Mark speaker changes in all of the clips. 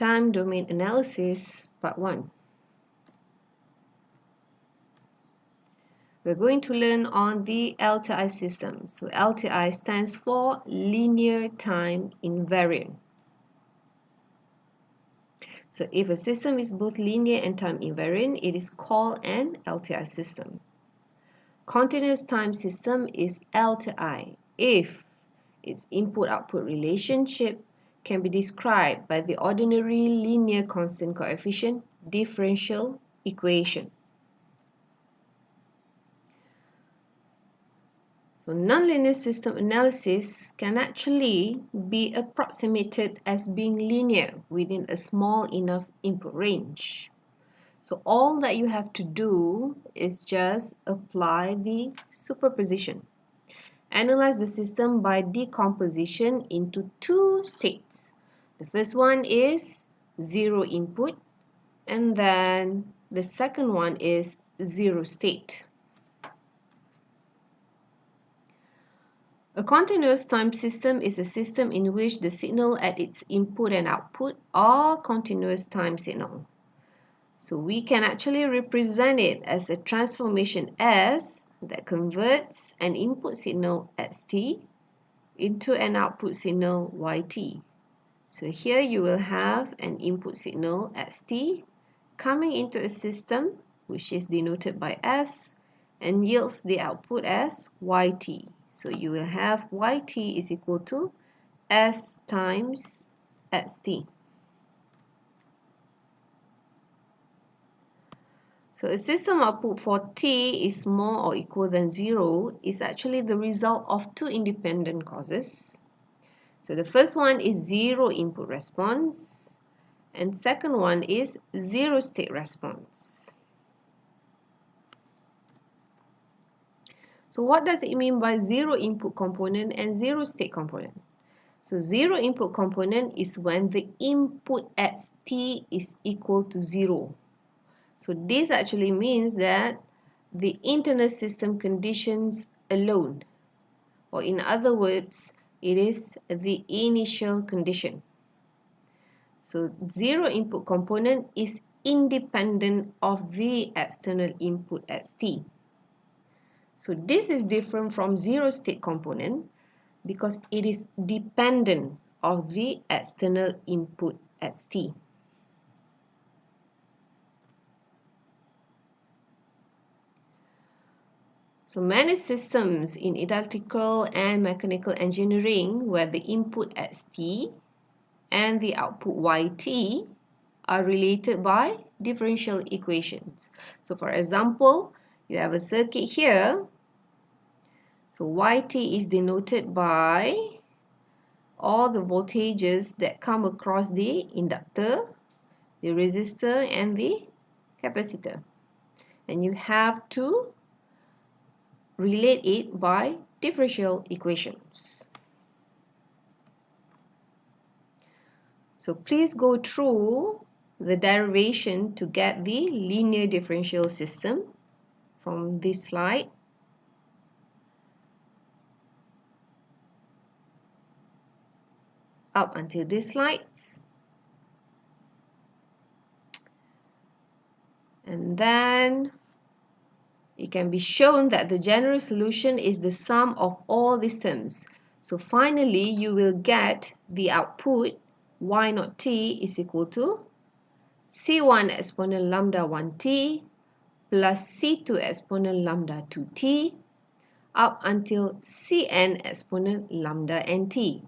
Speaker 1: Time domain analysis, part 1. We're going to learn on the LTI system. So LTI stands for linear time invariant. So if a system is both linear and time invariant, it is called an LTI system. Continuous time system is LTI if its input-output relationship can be described by the ordinary linear constant coefficient differential equation. So nonlinear system analysis can actually be approximated as being linear within a small enough input range. So all that you have to do is just apply the superposition. Analyze the system by decomposition into two states. The first one is zero input, and then the second one is zero state. A continuous time system is a system in which the signal at its input and output are continuous time signal. So we can actually represent it as a transformation S that converts an input signal xt into an output signal yt. So here you will have an input signal xt coming into a system which is denoted by S and yields the output as yt. So you will have yt is equal to S times xt. So a system output for t is more or equal than 0 is actually the result of two independent causes. So the first one is zero input response, and second one is zero state response. So what does it mean by zero input component and zero state component? So zero input component is when the input at t is equal to 0. So this actually means that the internal system conditions alone, or in other words, it is the initial condition. So zero input component is independent of the external input xt. So this is different from zero state component because it is dependent of the external input xt. So many systems in electrical and mechanical engineering where the input xt and the output yt are related by differential equations. So for example, you have a circuit here. So yt is denoted by all the voltages that come across the inductor, the resistor, and the capacitor. And you have to relate it by differential equations. So please go through the derivation to get the linear differential system from this slide. Up until these slides. And then it can be shown that the general solution is the sum of all these terms. So finally, you will get the output y naught t is equal to C1 exponent lambda 1t plus C2 exponent lambda 2t up until Cn exponent lambda nt.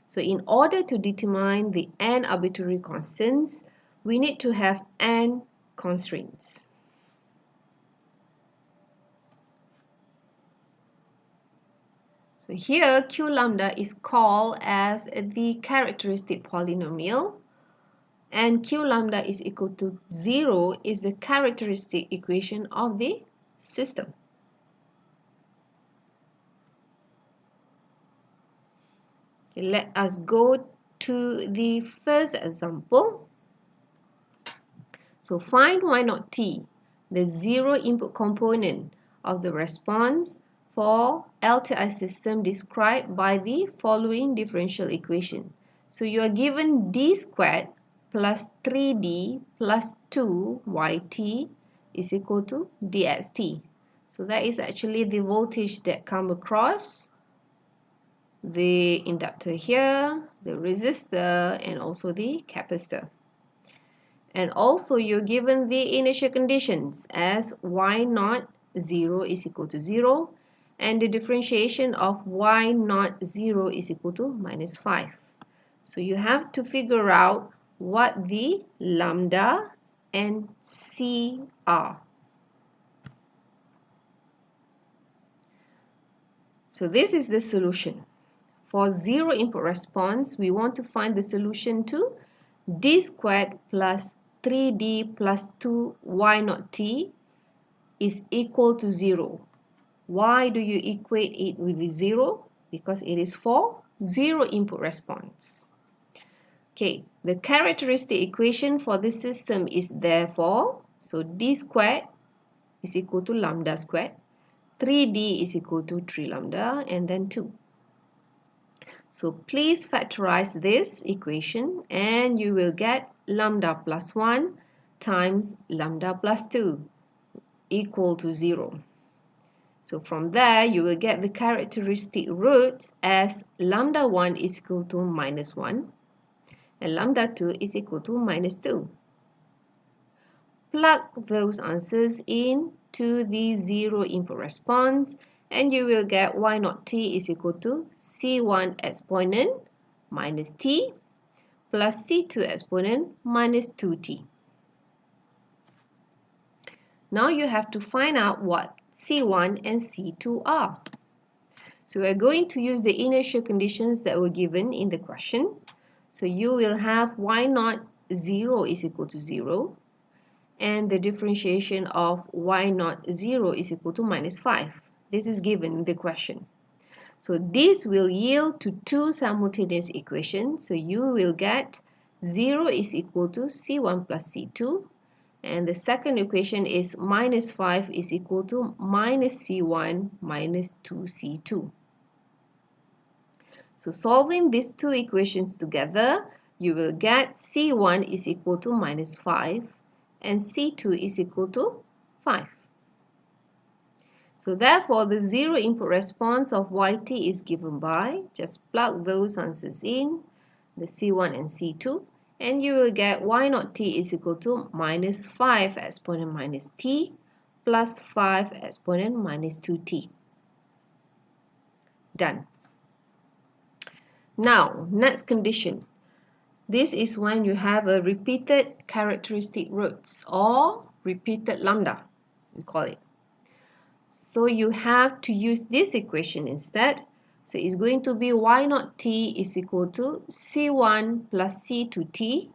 Speaker 1: So in order to determine the n arbitrary constants, we need to have n constraints. So here q lambda is called as the characteristic polynomial, and q lambda is equal to 0 is the characteristic equation of the system. Okay, let us go to the first example. So find y naught t, the zero input component of the response for LTI system described by the following differential equation. So you are given d squared plus 3d plus 2yt is equal to dxt. So that is actually the voltage that come across the inductor here, the resistor, and also the capacitor. And also you're given the initial conditions as y naught 0 is equal to 0 and the differentiation of y naught 0 is equal to minus 5. So you have to figure out what the lambda and c are. So this is the solution. For zero input response, we want to find the solution to d squared plus 3d plus 2y naught t is equal to 0. Why do you equate it with the 0? Because it is for zero input response. Okay, the characteristic equation for this system is therefore, so d squared is equal to lambda squared, 3d is equal to 3 lambda, and then 2. So please factorize this equation and you will get lambda plus 1 times lambda plus 2 equal to 0. So from there you will get the characteristic roots as lambda 1 is equal to minus 1 and lambda 2 is equal to minus 2. Plug those answers in to the zero input response and you will get y naught t is equal to c1 exponent minus t plus c2 exponent minus 2t. Now you have to find out what c1 and c2 are. So we are going to use the initial conditions that were given in the question. So you will have y naught 0 is equal to 0 and the differentiation of y naught 0 is equal to minus 5. This is given in the question. So this will yield to two simultaneous equations. So you will get 0 is equal to c1 plus c2 and the second equation is minus 5 is equal to minus c1 minus 2c2. So solving these two equations together, you will get c1 is equal to minus 5 and c2 is equal to 5. So therefore, the zero input response of yt is given by, just plug those answers in, the c1 and c2, and you will get y naught t is equal to minus 5 exponent minus t plus 5 exponent minus 2t. Done. Now, next condition. This is when you have a repeated characteristic roots or repeated lambda, we call it. So you have to use this equation instead. So it's going to be y naught t is equal to c1 plus c2t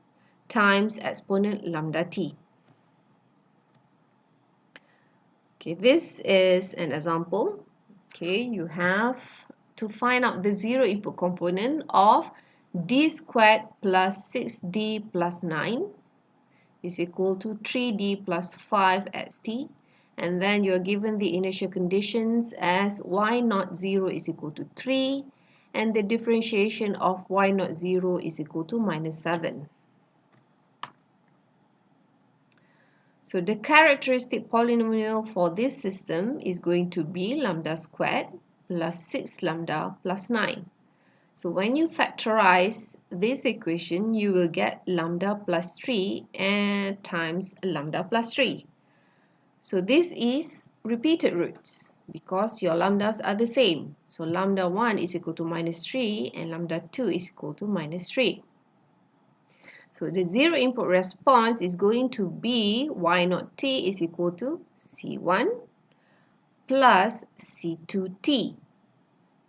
Speaker 1: times exponent lambda t. Okay, this is an example. Okay, you have to find out the zero input component of d squared plus 6d plus 9 is equal to 3d plus 5xt, and then you're given the initial conditions as y naught 0 is equal to 3 and the differentiation of y naught 0 is equal to minus 7. So the characteristic polynomial for this system is going to be lambda squared plus 6 lambda plus 9. So when you factorize this equation, you will get lambda plus 3 and times lambda plus 3. So this is repeated roots because your lambdas are the same. So lambda 1 is equal to minus 3 and lambda 2 is equal to minus 3. So the zero input response is going to be y naught t is equal to c1 plus c2t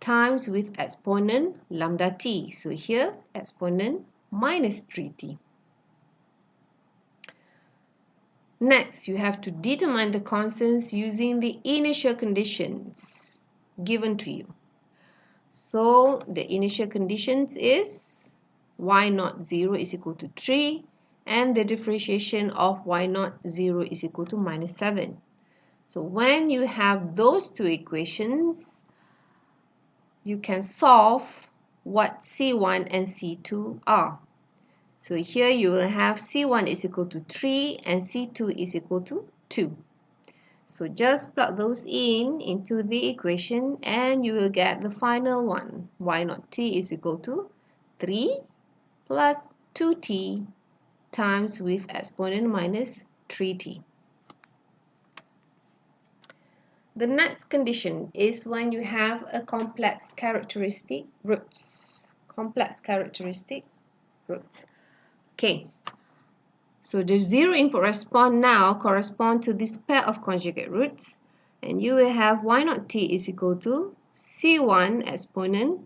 Speaker 1: times with exponent lambda t. So here exponent minus 3t. Next, you have to determine the constants using the initial conditions given to you. So the initial conditions is y naught 0 is equal to 3 and the differentiation of y naught 0 is equal to minus 7. So when you have those two equations, you can solve what C1 and C2 are. So here you will have C1 is equal to 3 and C2 is equal to 2. So just plug those into the equation and you will get the final one. Y naught t is equal to 3 plus 2t times with exponent minus 3t. The next condition is when you have a complex characteristic roots. Complex characteristic roots. Okay. So the zero input response now correspond to this pair of conjugate roots, and you will have y naught t is equal to C1 exponent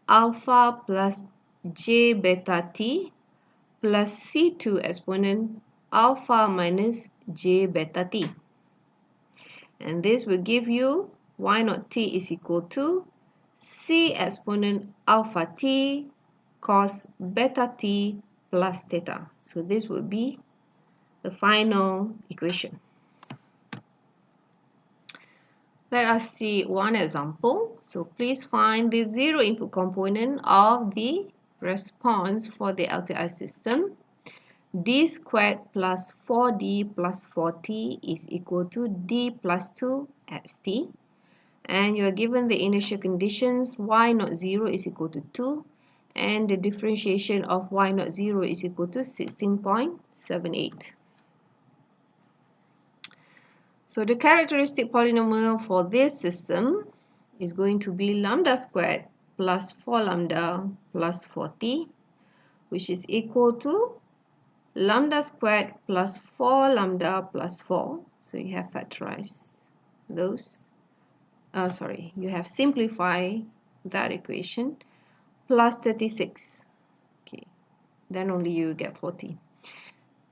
Speaker 1: alpha plus j beta t plus C2 exponent alpha minus j beta t. And this will give you y naught t is equal to C exponent alpha t cos beta t plus theta. So this will be the final equation. Let us see one example. So please find the zero input component of the response for the LTI system. D squared plus 4D plus 4T is equal to D plus 2 xt. And you are given the initial conditions y naught 0 is equal to 2 and the differentiation of y naught 0 is equal to 16.78. So the characteristic polynomial for this system is going to be lambda squared plus 4 lambda plus 4t, which is equal to lambda squared plus 4 lambda plus 4. So you have factorized those. You have simplified that equation plus 36. Okay, then only you get 40.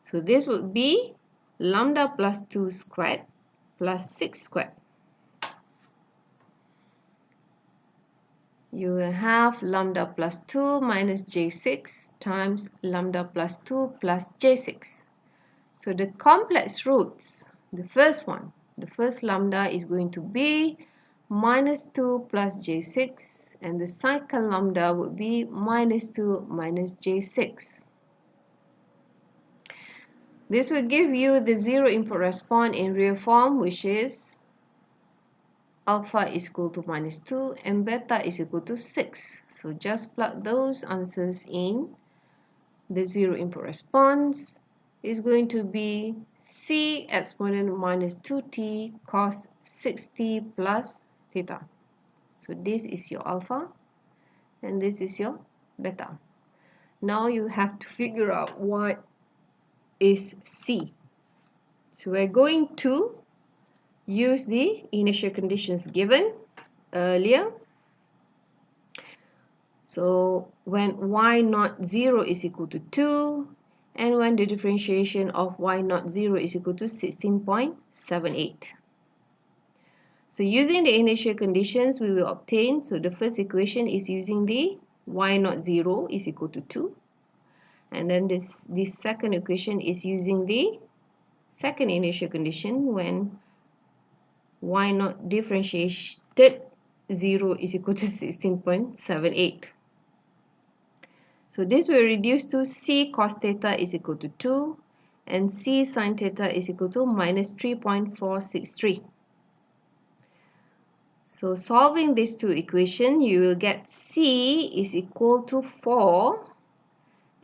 Speaker 1: So this would be lambda plus 2 squared plus 6 squared. You will have lambda plus 2 minus j6 times lambda plus 2 plus j6. So the complex roots, the first lambda is going to be minus 2 plus j6 and the second lambda would be minus 2 minus j6. This will give you the zero input response in real form, which is alpha is equal to minus 2 and beta is equal to 6. So just plug those answers in. The zero input response is going to be C exponent minus 2t cos 6t plus theta. So this is your alpha and this is your beta. Now you have to figure out what is C. So we're going to use the initial conditions given earlier. So when y naught 0 is equal to 2 and when the differentiation of y naught 0 is equal to 16.78. So using the initial conditions we will obtain, so the first equation is using the y naught 0 is equal to 2. And then this second equation is using the second initial condition when y naught differentiated 0 is equal to 16.78. So this will reduce to C cos theta is equal to 2 and C sin theta is equal to minus 3.463. So solving these two equations, you will get C is equal to 4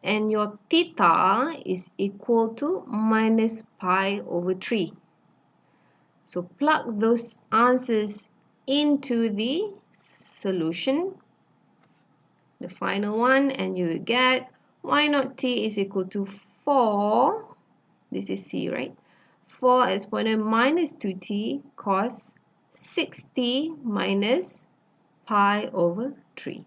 Speaker 1: and your theta is equal to minus pi over 3. So plug those answers into the solution, the final one, and you will get y naught t is equal to 4, this is C, right? 4 exponent minus 2t cos 6t minus pi over 3.